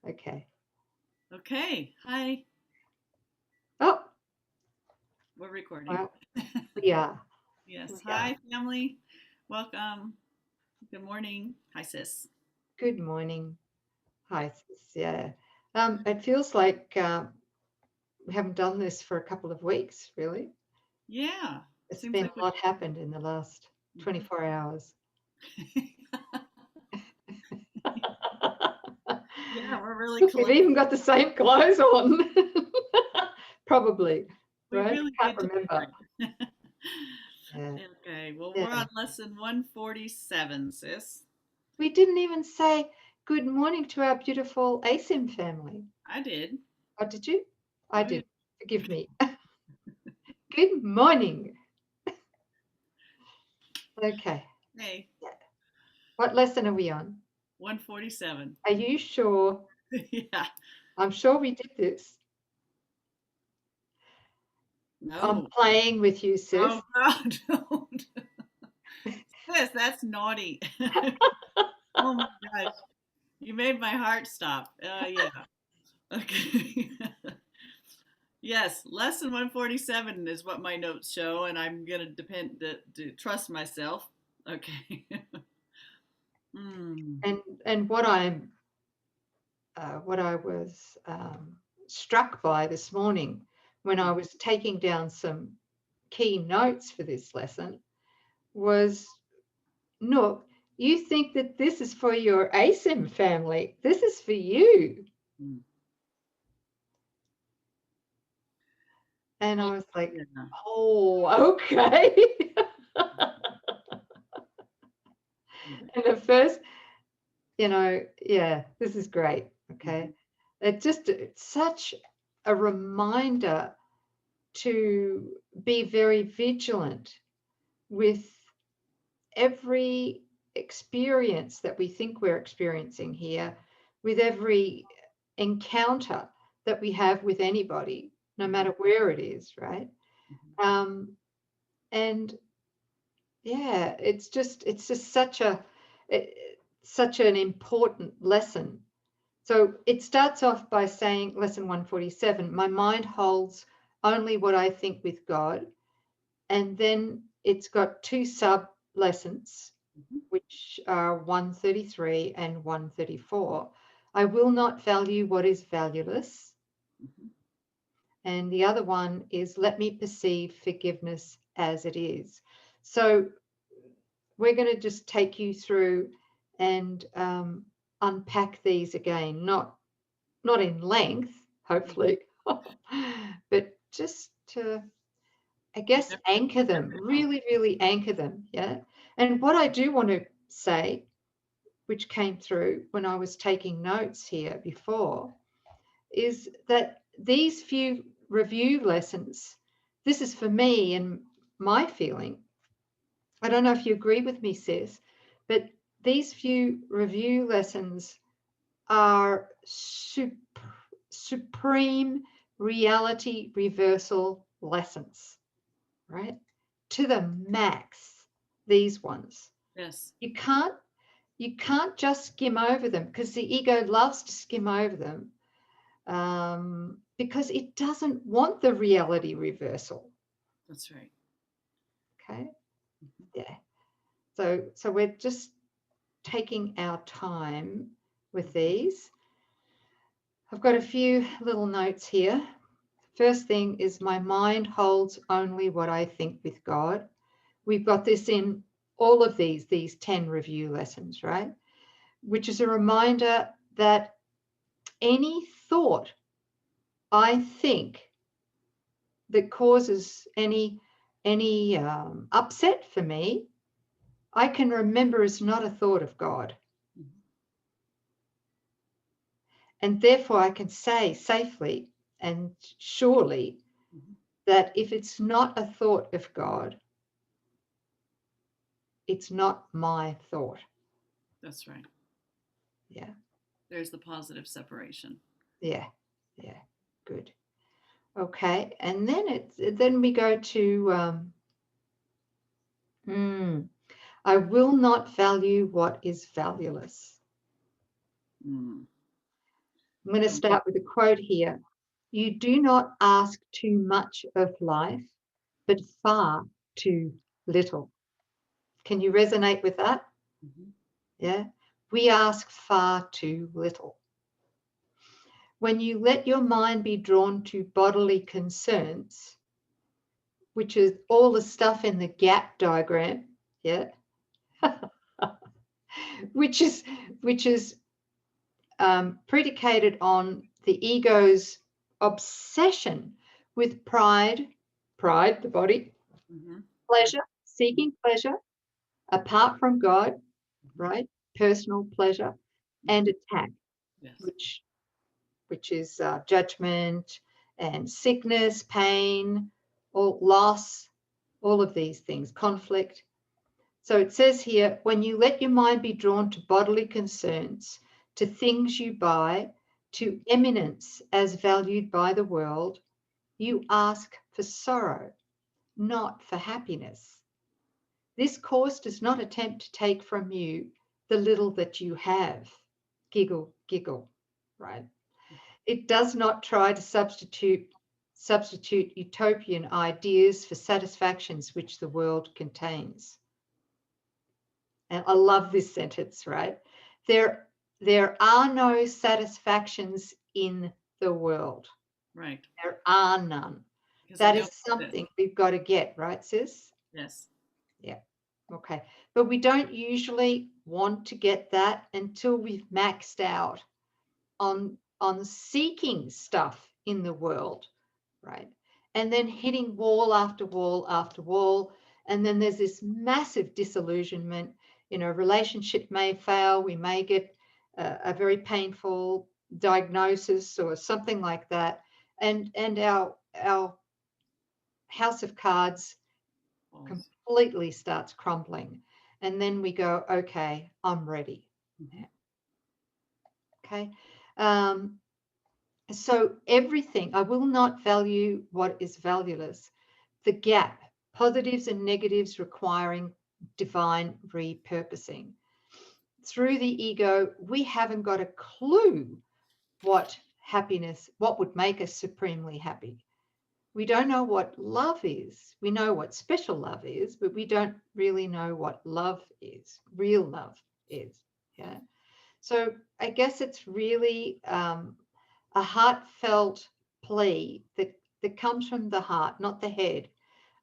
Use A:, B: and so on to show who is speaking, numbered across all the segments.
A: Okay.
B: Okay. Hi.
A: Oh,
B: We're recording.
A: well, we are.
B: Yes.
A: We are.
B: Hi, family. Welcome. Good morning. Hi, sis.
A: Good morning. Hi, sis. Yeah. It feels like we haven't done this for a couple of weeks, really.
B: Yeah.
A: It's
B: Seems
A: been
B: like
A: a lot happened in the last 24 hours.
B: Yeah, we're really
A: Look, we've
B: collecting.
A: even got the same clothes on. Probably,
B: We
A: right?
B: really
A: Can't
B: did
A: remember.
B: time.
A: Yeah.
B: Okay. Well, we're
A: Yeah.
B: on lesson 147, sis.
A: We didn't even say good morning to our beautiful ACIM family.
B: I did.
A: Oh, did you? I
B: Oh, yeah.
A: did. Forgive me. Good morning. Okay.
B: Hey,
A: Yeah. What lesson are we on?
B: 147.
A: Are you sure?
B: Yeah.
A: I'm sure we did this. I'm
B: No.
A: playing with you, sis.
B: Oh, God. Don't. Sis, that's naughty. Oh, my gosh. You made my heart stop. Yeah. Okay. Yes, lesson 147 is what my notes show, and I'm gonna depend to trust myself. Okay. Hmm.
A: And what I was struck by this morning when I was taking down some key notes for this lesson was, Nook, you think that this is for your ASIM family. This is for you.
B: Hmm.
A: And
B: Oh,
A: I was like,
B: yeah.
A: oh, okay. And at first, yeah, this is great. Okay.
B: Mhm.
A: It's such a reminder to be very vigilant with every experience that we think we're experiencing here, with every encounter that we have with anybody, no
B: Mhm.
A: matter where it is, right?
B: Mhm.
A: Um, and yeah, it's just such an important lesson. So it starts off by saying, lesson 147, my mind holds only what I think with God. And then it's got two sub lessons,
B: Mhm.
A: which are 133 and 134. I will not value what is valueless.
B: Mhm.
A: And the other one is let me perceive forgiveness as it is. So we're going to just take you through and unpack these again, not in length, hopefully, but just to, I guess,
B: Yep.
A: anchor them, really, really anchor them. Yeah. And what I do want to say, which came through when I was taking notes here before, is that these few review lessons, this is for me and my feeling. I don't know if you agree with me, sis, but these few review lessons are supreme reality reversal lessons, right? To the max, these ones.
B: Yes.
A: You can't just skim over them because the ego loves to skim over them because it doesn't want the reality reversal.
B: That's right.
A: Okay,
B: Mhm.
A: yeah. So we're just taking our time with these. I've got a few little notes here. First thing is my mind holds only what I think with God. We've got this in all of these 10 review lessons, right? Which is a reminder that any thought I think that causes any upset for me, I can remember is not a thought of God.
B: Mhm.
A: And therefore I can say safely and surely
B: Mhm.
A: that if it's not a thought of God, it's not my thought.
B: That's right.
A: Yeah,
B: There's the positive separation.
A: yeah, yeah. Good. Okay, and then we go to I will not value what is valueless.
B: Mm.
A: I'm going to start with a quote here. You do not ask too much of life, but far too little. Can you resonate with that?
B: Mm-hmm.
A: Yeah. We ask far too little. When you let your mind be drawn to bodily concerns, which is all the stuff in the gap diagram, yeah, which is predicated on the ego's obsession with pride, the body,
B: Mm-hmm.
A: pleasure, seeking pleasure apart from God,
B: Mm-hmm.
A: right? Personal pleasure, and attack,
B: Yes.
A: which is judgment and sickness, pain, or loss, all of these things, conflict. So it says here, when you let your mind be drawn to bodily concerns, to things you buy, to eminence as valued by the world, you ask for sorrow, not for happiness. This course does not attempt to take from you the little that you have. Giggle, giggle, right? It does not try to substitute utopian ideas for satisfactions which the world contains. And I love this sentence, right? There are no satisfactions in the world.
B: Right.
A: There are none. That is something we've got to get, right, sis?
B: Yes.
A: Yeah. Okay. But we don't usually want to get that until we've maxed out on seeking stuff in the world, right? And then hitting wall after wall after wall. And then there's this massive disillusionment. Relationship may fail. We may get a very painful diagnosis or something like that. And our house of cards completely starts crumbling. And then we go, okay, I'm ready.
B: Mm-hmm.
A: Okay. So everything, I will not value what is valueless. The gap, positives and negatives requiring divine repurposing. Through the ego, we haven't got a clue what would make us supremely happy. We don't know what love is. We know what special love is, but we don't really know what love is, real love is. Yeah. So I guess it's really a heartfelt plea that comes from the heart, not the head,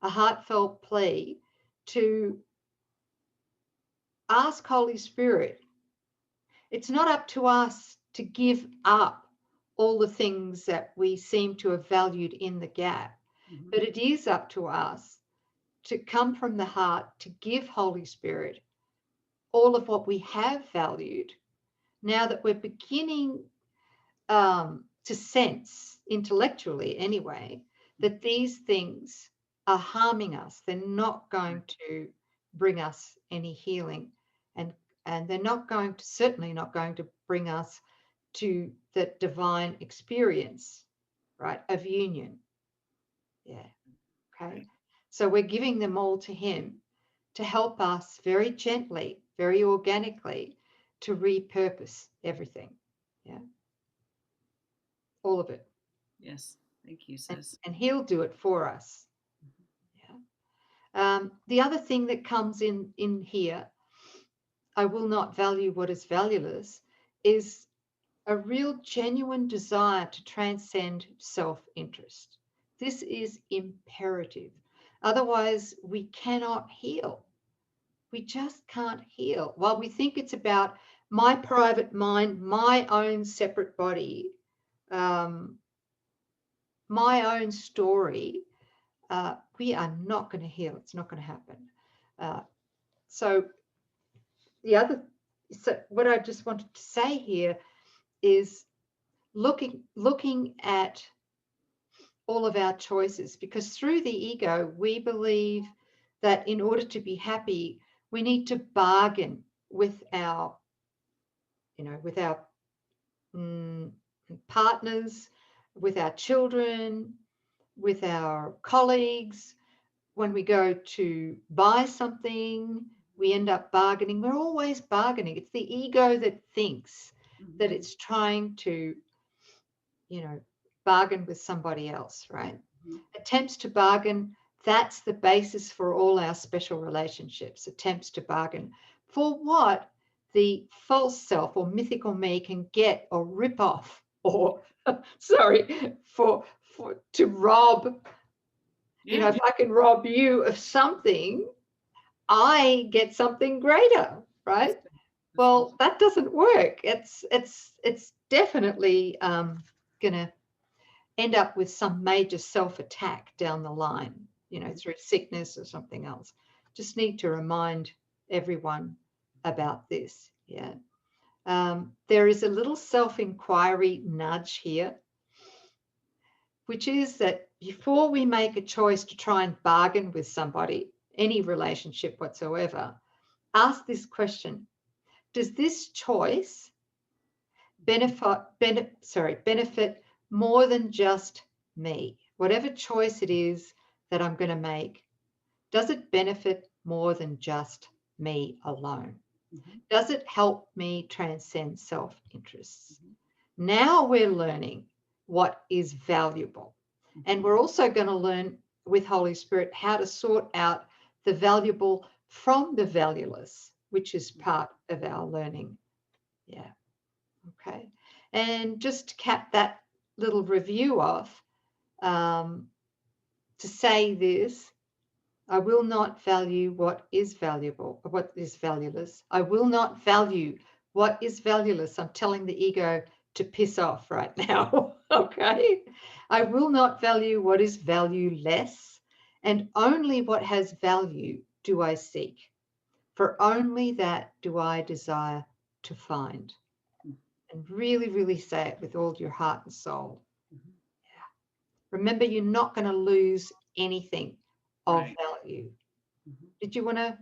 A: a heartfelt plea to ask Holy Spirit. It's not up to us to give up all the things that we seem to have valued in the gap,
B: Mm-hmm.
A: but it is up to us to come from the heart to give Holy Spirit all of what we have valued now that we're beginning to sense intellectually anyway that these things are harming us. They're not going to bring us any healing, and they're certainly not going to bring us to the divine experience, right, of union. Yeah. Okay. So we're giving them all to him to help us very gently, very organically, to repurpose everything. Yeah. All of it.
B: Yes. Thank you, sis.
A: And he'll do it for us. Yeah. The other thing that comes in here, I will not value what is valueless, is a real genuine desire to transcend self-interest. This is imperative. Otherwise, we cannot heal. We just can't heal. While we think it's about my private mind, my own separate body, my own story, we are not going to heal. It's not going to happen. So what I just wanted to say here is looking at all of our choices, because through the ego, we believe that in order to be happy, we need to bargain with our partners, with our children, with our colleagues. When we go to buy something, we end up bargaining. We're always bargaining. It's the ego that thinks that it's trying to bargain with somebody else, right?
B: Mhm.
A: Attempts to bargain, that's the basis for all our special relationships, attempts to bargain for what the false self or mythical me can get or rip off or, sorry, to rob.
B: Yeah.
A: If I can rob you of something, I get something greater, right?
B: That's right.
A: Well, that doesn't work. It's definitely going to end up with some major self-attack down the line, through sickness or something else. Just need to remind everyone about this. Yeah. There is a little self-inquiry nudge here, which is that before we make a choice to try and bargain with somebody, any relationship whatsoever, ask this question: does this choice benefit more than just me? Whatever choice it is that I'm going to make, does it benefit more than just me alone?
B: Mhm.
A: Does it help me transcend self-interests?
B: Mhm.
A: Now we're learning what is valuable. And we're also going to learn with Holy Spirit how to sort out the valuable from the valueless, which is part of our learning. Yeah. Okay. And just to cap that little review off, to say this: I will not value what is valuable, or what is valueless. I will not value what is valueless. I'm telling the ego to piss off right now. Okay. I will not value what is valueless, and only what has value do I seek. For only that do I desire to find. And really, really say it with all your heart and soul.
B: Mhm.
A: Remember, you're not going to lose anything of
B: Right.
A: value.
B: Mhm.
A: Did you want to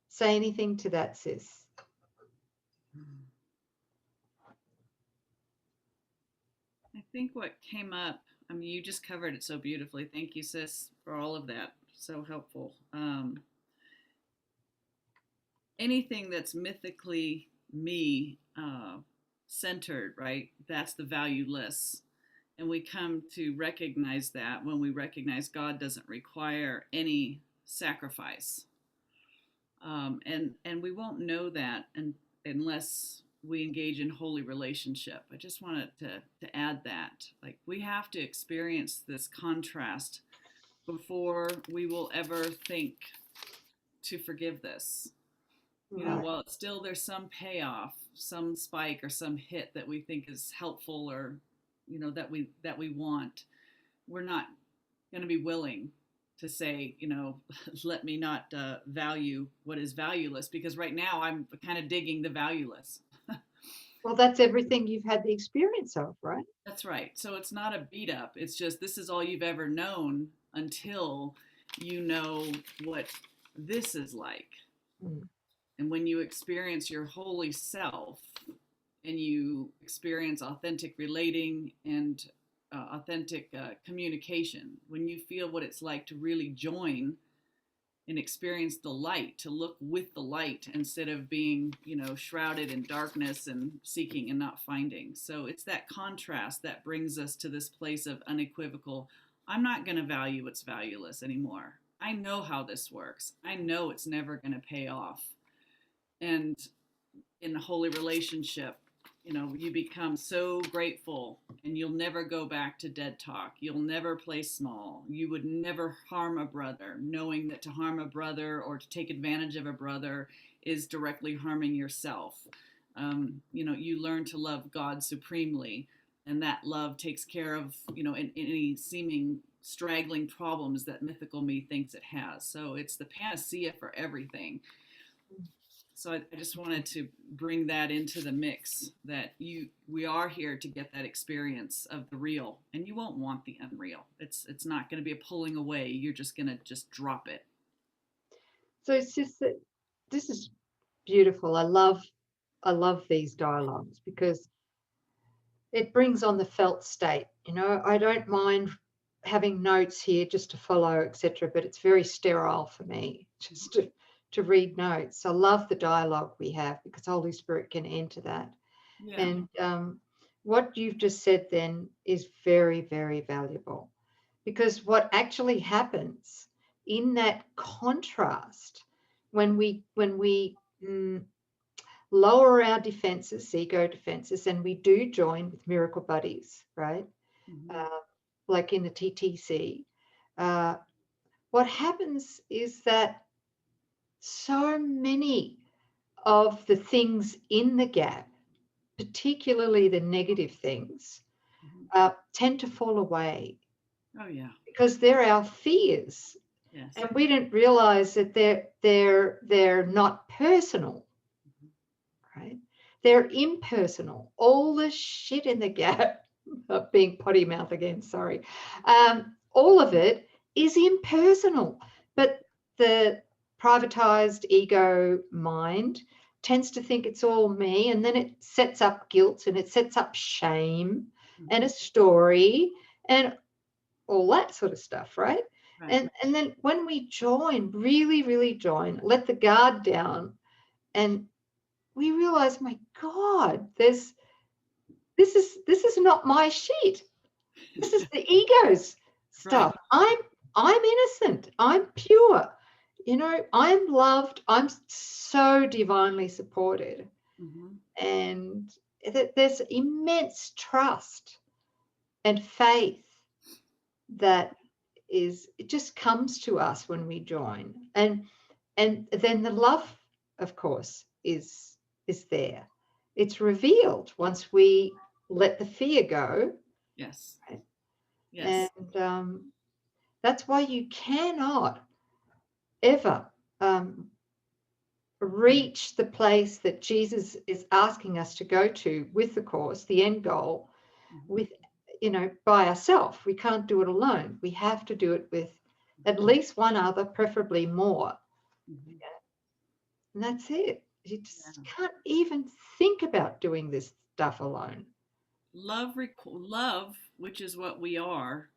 A: say anything to that, sis?
B: I think what came up, I mean, you just covered it so beautifully. Thank you, sis, for all of that. So helpful. Anything that's mythically me centered, right? That's the valueless. And we come to recognize that when we recognize God doesn't require any sacrifice. And we won't know that unless we engage in holy relationship. I just wanted to add that. Like, we have to experience this contrast before we will ever think to forgive this.
A: Right.
B: While it's still there's some payoff, some spike or some hit that we think is helpful, or that we want, we're not going to be willing to say, let me not value what is valueless, because right now I'm kind of digging the valueless.
A: Well, that's everything you've had the experience of, right?
B: That's right. So it's not a beat up. It's just this is all you've ever known until you know what this is like.
A: Mm.
B: And when you experience your holy self and you experience authentic relating and authentic communication, when you feel what it's like to really join and experience the light, to look with the light instead of being, shrouded in darkness and seeking and not finding. So it's that contrast that brings us to this place of unequivocal, I'm not going to value what's valueless anymore. I know how this works. I know it's never going to pay off. And in a holy relationship, you become so grateful, and you'll never go back to dead talk. You'll never play small. You would never harm a brother, knowing that to harm a brother or to take advantage of a brother is directly harming yourself. You learn to love God supremely, and that love takes care of, any seeming straggling problems that mythical me thinks it has. So it's the panacea for everything. So I just wanted to bring that into the mix, that we are here to get that experience of the real, and you won't want the unreal. It's not going to be a pulling away. You're just going to just drop it.
A: So it's just that this is beautiful. I love these dialogues because it brings on the felt state. I don't mind having notes here just to follow, etc., but it's very sterile for me just to read notes. I love the dialogue we have because Holy Spirit can enter that.
B: Yeah.
A: And what you've just said then is very, very valuable, because what actually happens in that contrast when we lower our defenses, ego defenses, and we do join with miracle buddies, right?
B: Mm-hmm.
A: Like in the TTC, what happens is that so many of the things in the gap, particularly the negative things,
B: Mm-hmm.
A: tend to fall away
B: Oh yeah.
A: because they're our fears,
B: Yes.
A: and we didn't realize that they're not personal, right? They're impersonal. All the shit in the gap, being potty mouth again, sorry. All of it is impersonal, but the privatized ego mind tends to think it's all me, and then it sets up guilt and it sets up shame and a story and all that sort of stuff, right?
B: Right.
A: And then when we join, really, really join, let the guard down, and we realize, my God, this is not my shit. This is the ego's
B: Right.
A: stuff. I'm innocent. I'm pure. You know, I'm loved. I'm so divinely supported.
B: Mm-hmm.
A: And there's immense trust and faith that it just comes to us when we join. And then the love, of course, is there. It's revealed once we let the fear go.
B: Yes.
A: Right?
B: Yes.
A: And that's why you cannot ever reach the place that Jesus is asking us to go to with the course, the end goal,
B: Mm-hmm.
A: with, by ourselves. We can't do it alone. We have to do it with at least one other, preferably more.
B: Mm-hmm.
A: And that's it. You just
B: Yeah.
A: can't even think about doing this stuff alone.
B: Love, which is what we are,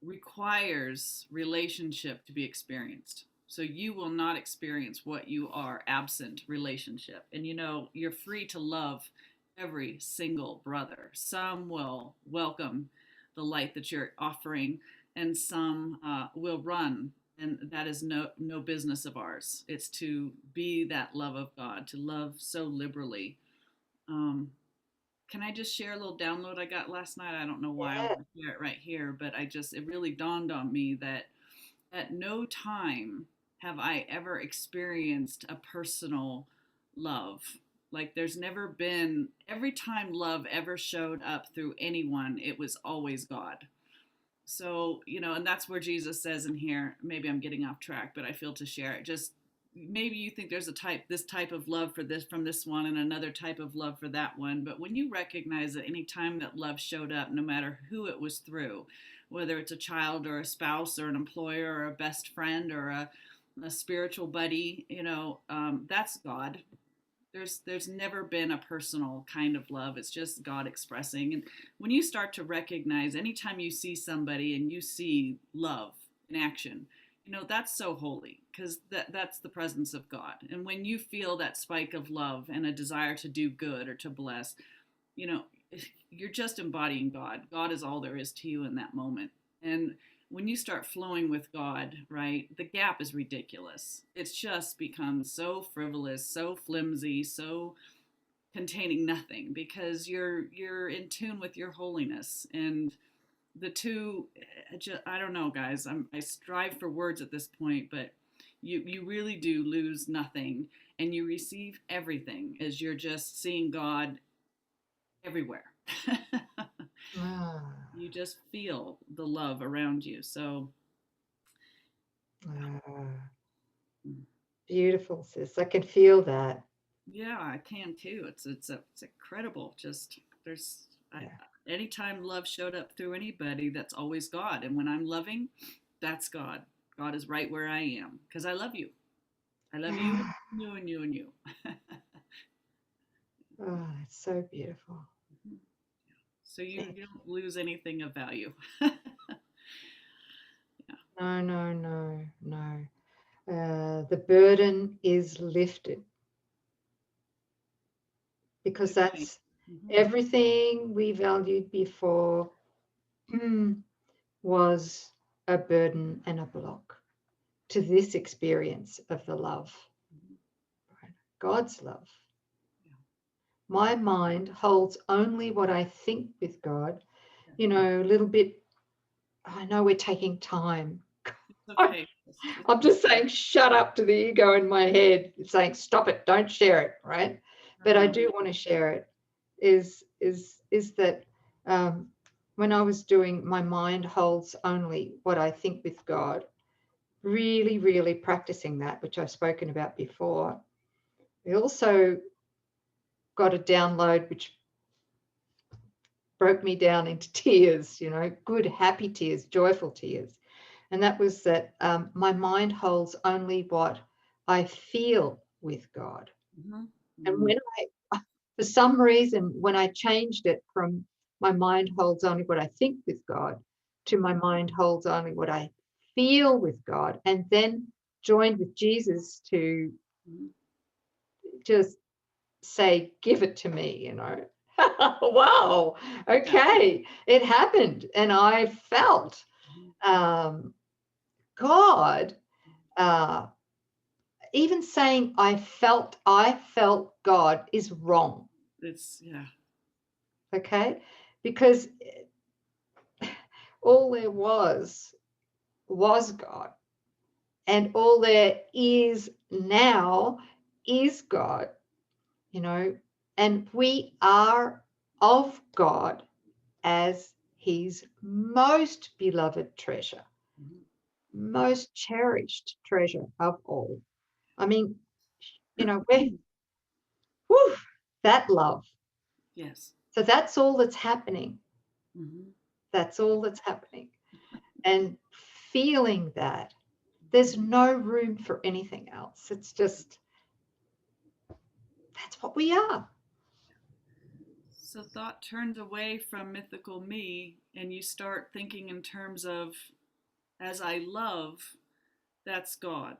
B: requires relationship to be experienced. So you will not experience what you are absent relationship. And you're free to love every single brother. Some will welcome the light that you're offering, and some will run. And that is no business of ours. It's to be that love of God, to love so liberally. Um, can I just share a little download I got last night? I don't know why I
A: Yeah.
B: want to share it right here, but it really dawned on me that at no time have I ever experienced a personal love. Like there's never been, every time love ever showed up through anyone, it was always God. So, and that's where Jesus says in here, maybe I'm getting off track, but I feel to share it. Just maybe you think there's this type of love for this from this one and another type of love for that one. But when you recognize that any time that love showed up, no matter who it was through, whether it's a child or a spouse or an employer or a best friend or a spiritual buddy, that's God. There's never been a personal kind of love. It's just God expressing. And when you start to recognize, anytime you see somebody and you see love in action, that's so holy, because that's the presence of God. And when you feel that spike of love and a desire to do good or to bless, you know you're just embodying God. God is all there is to you in that moment. And when you start flowing with God, right, the gap is ridiculous. It's just become so frivolous, so flimsy, so containing nothing, because you're in tune with your holiness. And the two, I don't know, guys. I strive for words at this point, but you really do lose nothing, and you receive everything as you're just seeing God everywhere.
A: Ah,
B: You just feel the love around you. So
A: ah, beautiful, sis. I can feel that.
B: yeah, I can too. It's incredible. Just
A: Yeah.
B: anytime love showed up through anybody, that's always God. And when I'm loving, that's God. God is right where I am because I love you. I love you,
A: Ah,
B: you, and you, and you.
A: oh, it's so beautiful.
B: So you
A: Thank
B: you don't lose anything of value. Yeah.
A: No, no, no, no. The burden is lifted, because
B: Good point.
A: Everything we valued before was a burden and a block to this experience of the love, God's love. My mind holds only what I think with God. You know, a little bit, I know we're taking time.
B: It's okay.
A: I'm just saying, shut up to the ego in my head, saying, stop it, don't share it, right? But I do want to share it. Is that when I was doing my mind holds only what I think with God, really, really practicing that, which I've spoken about before. We also got a download which broke me down into tears, you know, good, happy tears, joyful tears. And that was that my mind holds only what I feel with God. And when for some reason, when I changed it from my mind holds only what I think with God to my mind holds only what I feel with God, and then joined with Jesus to just say, give it to me, you know. Wow, okay, it happened. And I felt God, even saying I felt God is wrong.
B: It's,
A: Okay, because all there was God, and all there is now is God, you know, and we are of God as his most beloved treasure, most cherished treasure of all. I mean, you know, that love.
B: Yes.
A: So that's all that's happening. That's all that's happening. And feeling that, there's no room for anything else. It's just, that's what we are.
B: So thought turns away from mythical me, and you start thinking in terms of, as I love, that's God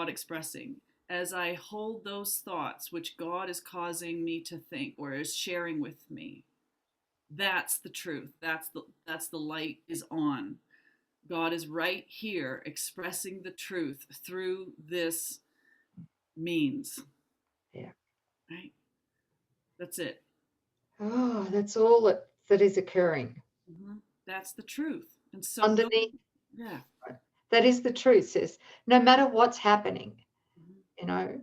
B: expressing. As I hold those thoughts, which God is causing me to think or is sharing with me, that's the truth. That's the light is on. God is right here expressing the truth through this means.
A: Yeah.
B: Right? That's it.
A: Oh, that's all that is occurring.
B: That's the truth. And so
A: Underneath,
B: yeah.
A: that is the truth, sis. No matter what's happening, you know,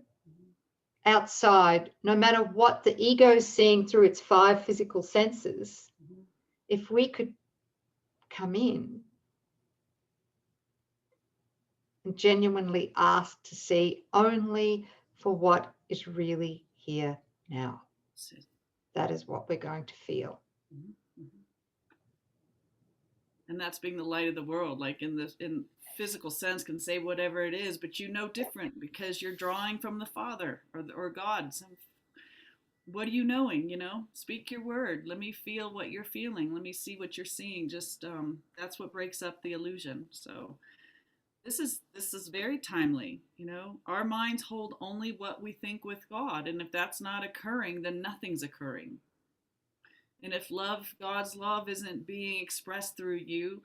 A: outside, no matter what the ego is seeing through its 5 physical senses, if we could come in and genuinely ask to see only for what is really here now, that is what we're going to feel.
B: And that's being the light of the world, like in physical sense can say whatever it is, but you know different because you're drawing from the Father or God. What are you knowing? You know, speak your word. Let me feel what you're feeling. Let me see what you're seeing. Just that's what breaks up the illusion. So this is very timely. You know, our minds hold only what we think with God, and if that's not occurring, then nothing's occurring. And if God's love isn't being expressed through you,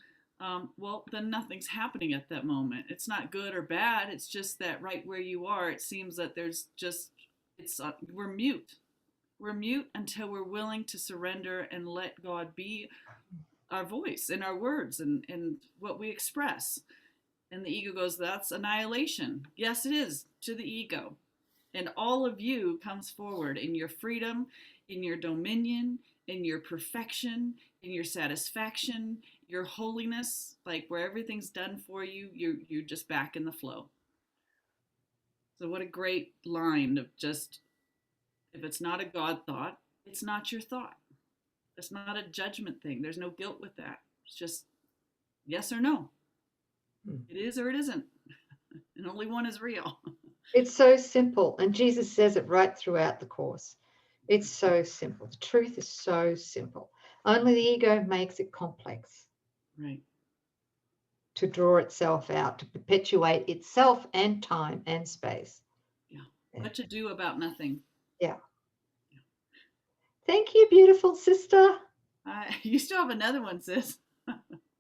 B: well, then nothing's happening at that moment. It's not good or bad. It's just that right where you are, it seems that there's just, we're mute. We're mute until we're willing to surrender and let God be our voice and our words and what we express. And the ego goes, that's annihilation. Yes, it is to the ego. And all of you comes forward in your freedom, in your dominion, in your perfection, in your satisfaction, your holiness, like where everything's done for you, you're just back in the flow. So what a great line of just, if it's not a God thought, it's not your thought. It's not a judgment thing. There's no guilt with that. It's just yes or no. It is or it isn't. And only one is real.
A: It's so simple. And Jesus says it right throughout the course. It's so simple. The truth is so simple. Only the ego makes it complex.
B: Right.
A: To draw itself out, to perpetuate itself and time and space.
B: Yeah. What to do about nothing.
A: Yeah. Thank you, beautiful sister.
B: You still have another one, sis.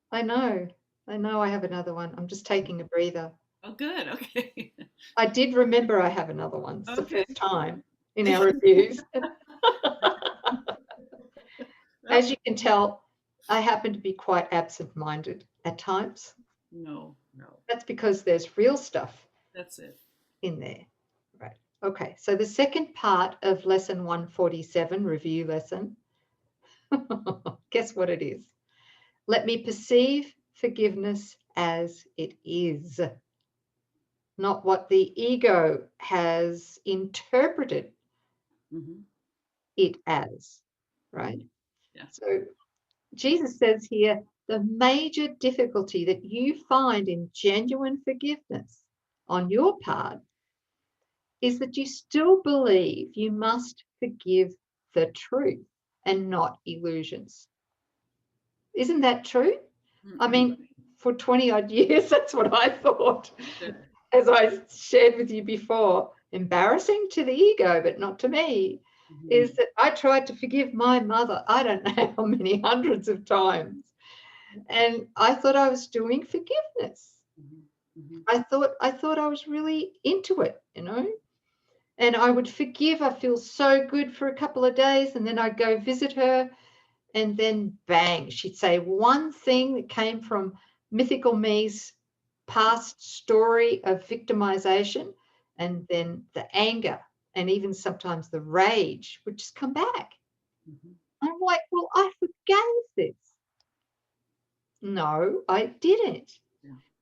A: I know I have another one. I'm just taking a breather.
B: Oh, good. Okay.
A: I did remember I have another one. It's the
B: Okay.
A: first time in our reviews. As you can tell, I happen to be quite absent-minded at times.
B: No.
A: That's because there's real stuff
B: That's it.
A: in there. Right. Okay. So the second part of lesson 147, review lesson, guess what it is? Let me perceive forgiveness as it is, not what the ego has interpreted it as, right?
B: Yeah.
A: So Jesus says here, the major difficulty that you find in genuine forgiveness on your part is that you still believe you must forgive the truth and not illusions. Isn't that true? I mean, for 20 odd years, that's what I thought. As I shared with you before, embarrassing to the ego, but not to me, is that I tried to forgive my mother, I don't know how many hundreds of times. And I thought I was doing forgiveness. I thought I was really into it, you know. And I would forgive. I feel so good for a couple of days, and then I'd go visit her, and then bang, she'd say one thing that came from mythical me's past story of victimization, and then the anger and even sometimes the rage would just come back. I'm like, well, I forgave this. No, I didn't,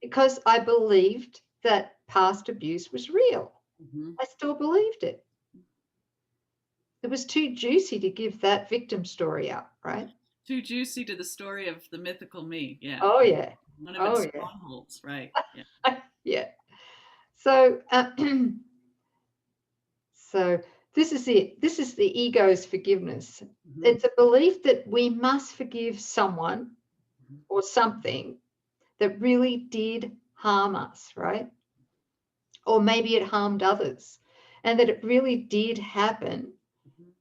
A: because I believed that past abuse was real. I still believed it. It was too juicy to give that victim story up, right?
B: Too juicy to the story of the mythical me. Yeah.
A: Oh, yeah.
B: One of its strongholds, right?
A: Yeah. Yeah. So, so this is it. This is the ego's forgiveness. It's a belief that we must forgive someone or something that really did harm us, right? Or maybe it harmed others, and that it really did happen,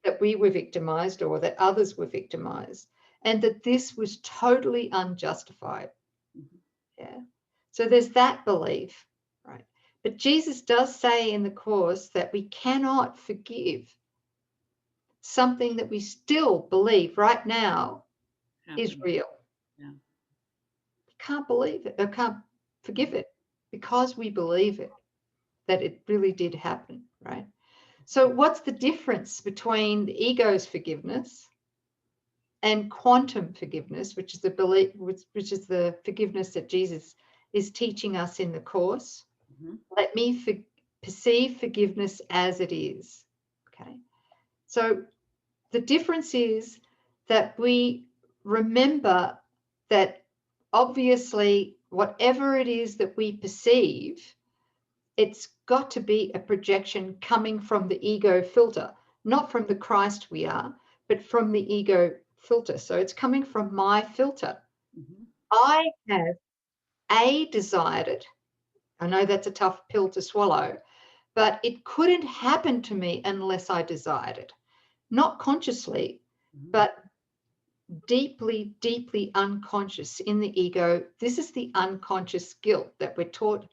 A: that we were victimized or that others were victimized, and that this was totally unjustified. Yeah. So there's that belief, right? But Jesus does say in the Course that we cannot forgive something that we still believe right now is real.
B: Yeah.
A: We can't believe it, or can't forgive it, because we believe it, that it really did happen, right? So what's the difference between the ego's forgiveness and quantum forgiveness, which is the belief, which is the forgiveness that Jesus is teaching us in the Course? Let me perceive forgiveness as it is. Okay. So the difference is that we remember that obviously whatever it is that we perceive, it's got to be a projection coming from the ego filter, not from the Christ we are, but from the ego filter. So it's coming from my filter. I have desired it. I know that's a tough pill to swallow, but it couldn't happen to me unless I desired it. Not consciously, but deeply, deeply unconscious in the ego. This is the unconscious guilt that we're taught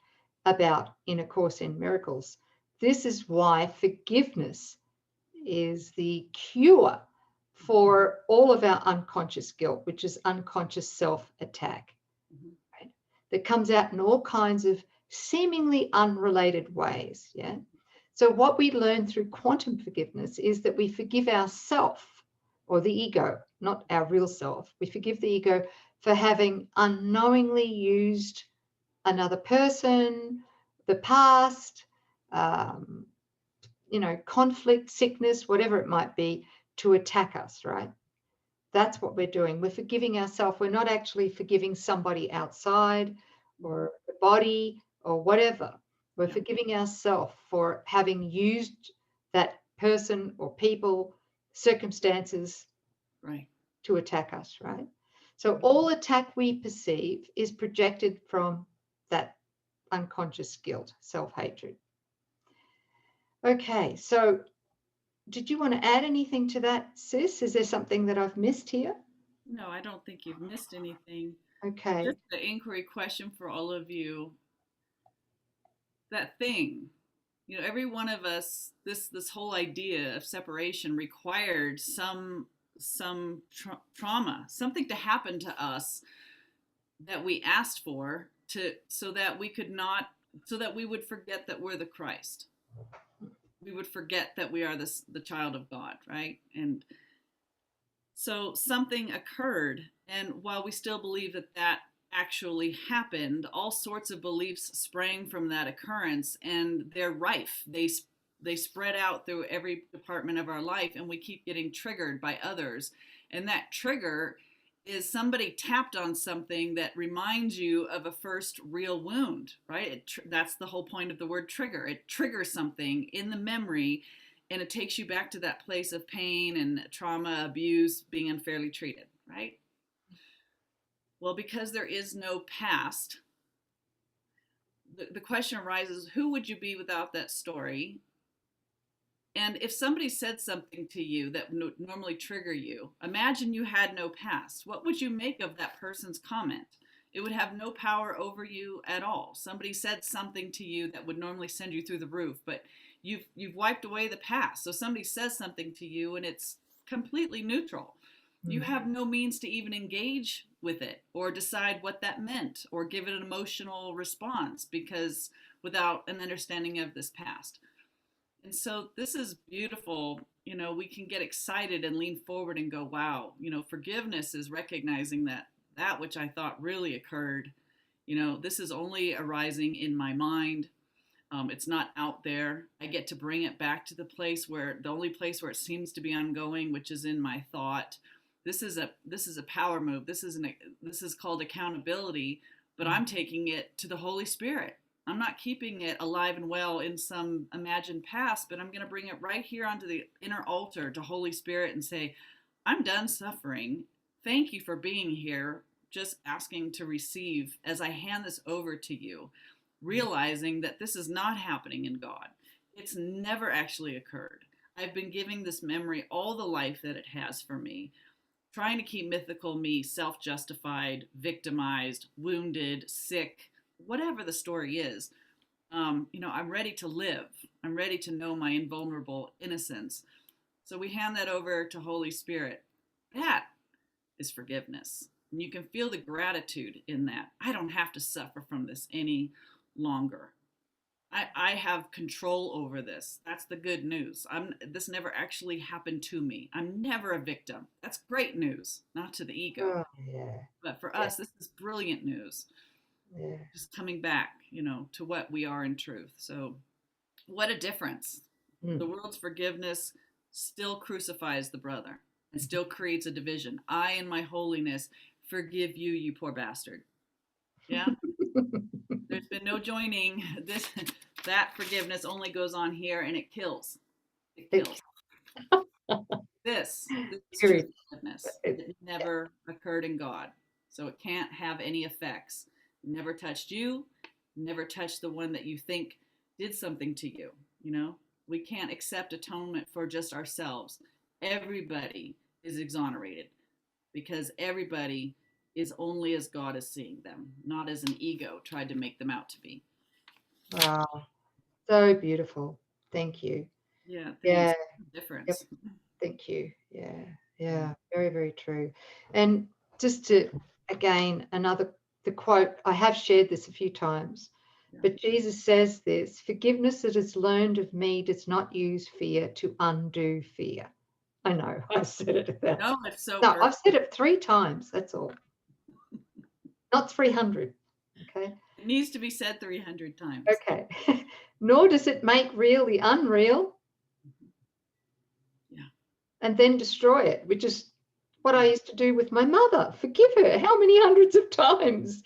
A: about in A Course in Miracles. This is why forgiveness is the cure for all of our unconscious guilt, which is unconscious self-attack, right? That comes out in all kinds of seemingly unrelated ways. Yeah. So what we learn through quantum forgiveness is that we forgive ourselves, or the ego, not our real self. We forgive the ego for having unknowingly used another person, the past, conflict, sickness, whatever it might be, to attack us, right? That's what we're doing. We're forgiving ourselves. We're not actually forgiving somebody outside or the body or whatever. We're forgiving ourselves for having used that person or people, circumstances,
B: right,
A: to attack us, right? So all attack we perceive is projected from that unconscious guilt, self-hatred. Okay, so did you want to add anything to that, sis? Is there something that I've missed here?
B: No, I don't think you've missed anything.
A: Okay.
B: Just the inquiry question for all of you. That thing, every one of us, this whole idea of separation required some trauma, something to happen to us that we asked for, so that we would forget that we're the Christ. We would forget that we are the child of God, right? And so something occurred, and while we still believe that actually happened, all sorts of beliefs sprang from that occurrence, and they're rife. They spread out through every department of our life, and we keep getting triggered by others. And that trigger is somebody tapped on something that reminds you of a first real wound, right? That's the whole point of the word trigger. It triggers something in the memory, and it takes you back to that place of pain and trauma, abuse, being unfairly treated, right? Well, because there is no past, the question arises, who would you be without that story? And if somebody said something to you that would normally trigger you, imagine you had no past. What would you make of that person's comment? It would have no power over you at all. Somebody said something to you that would normally send you through the roof, but you've wiped away the past. So somebody says something to you and it's completely neutral. You have no means to even engage with it or decide what that meant or give it an emotional response, because without an understanding of this past. And so this is beautiful. We can get excited and lean forward and go, wow, forgiveness is recognizing that which I thought really occurred, this is only arising in my mind. It's not out there. I get to bring it back to the only place where it seems to be ongoing, which is in my thought. This is a power move. This is called accountability, but I'm taking it to the Holy Spirit. I'm not keeping it alive and well in some imagined past, but I'm going to bring it right here onto the inner altar to Holy Spirit and say, I'm done suffering. Thank you for being here. Just asking to receive as I hand this over to you, realizing that this is not happening in God. It's never actually occurred. I've been giving this memory all the life that it has for me, trying to keep mythical me self-justified, victimized, wounded, sick, whatever the story is. I'm ready to live. I'm ready to know my invulnerable innocence. So we hand that over to Holy Spirit. That is forgiveness. And you can feel the gratitude in that. I don't have to suffer from this any longer. I have control over this. That's the good news. This never actually happened to me. I'm never a victim. That's great news, not to the ego.
A: Oh, yeah.
B: But for us, this is brilliant news.
A: Yeah.
B: Just coming back, to what we are in truth. So what a difference. The world's forgiveness still crucifies the brother and still creates a division. I, in my holiness, forgive you, you poor bastard. Yeah. There's been no joining. That forgiveness only goes on here, and it kills. It kills. This is true forgiveness. It never occurred in God, so it can't have any effects. It never touched you. Never touched the one that you think did something to you. We can't accept atonement for just ourselves. Everybody is exonerated because everybody is only as God is seeing them, not as an ego tried to make them out to be.
A: Wow. So beautiful. Thank you.
B: Yeah.
A: Yeah.
B: Difference.
A: Yep. Thank you. Yeah. Yeah. Very, very true. And just to, again, the quote, I have shared this a few times, but Jesus says this: forgiveness that is learned of me does not use fear to undo fear. I know I said it.
B: No, it's so
A: no,
B: perfect.
A: I've said it 3 times. That's all. Not 300. Okay.
B: It needs to be said 300 times.
A: Okay. Nor does it make real the unreal.
B: Yeah.
A: And then destroy it, which is what I used to do with my mother. Forgive her. How many hundreds of times?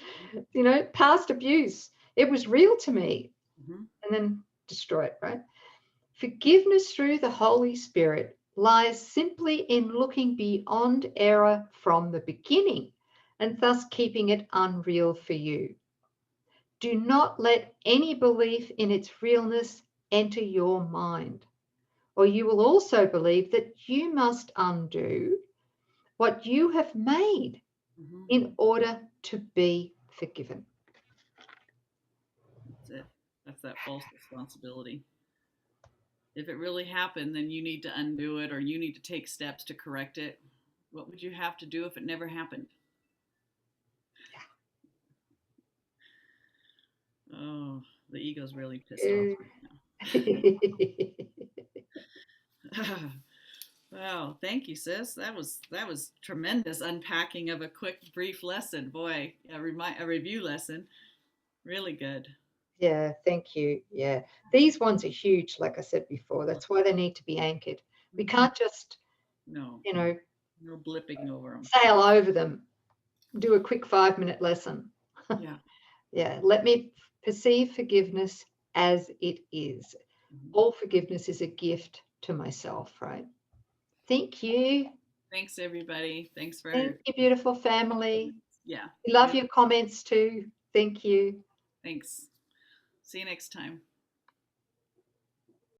A: Past abuse. It was real to me. And then destroy it, right? Forgiveness through the Holy Spirit lies simply in looking beyond error from the beginning and thus keeping it unreal for you. Do not let any belief in its realness enter your mind. or you will also believe that you must undo what you have made in order to be forgiven.
B: That's it. That's that false responsibility. If it really happened, then you need to undo it, or you need to take steps to correct it. What would you have to do if it never happened? Oh, the ego's really pissed off right now. Wow, thank you, sis. That was tremendous unpacking of a quick, brief lesson. Boy, a review lesson. Really good.
A: Yeah, thank you. Yeah, these ones are huge, like I said before. That's why they need to be anchored. We can't just,
B: no blipping over them.
A: Sail over them. Do a quick 5-minute lesson.
B: Yeah.
A: Yeah, let me perceive forgiveness as it is. All forgiveness is a gift to myself, right? Thank you.
B: Thanks, everybody. Thanks for.
A: Thank you, beautiful family.
B: Yeah.
A: We love your comments too. Thank you.
B: Thanks. See you next time.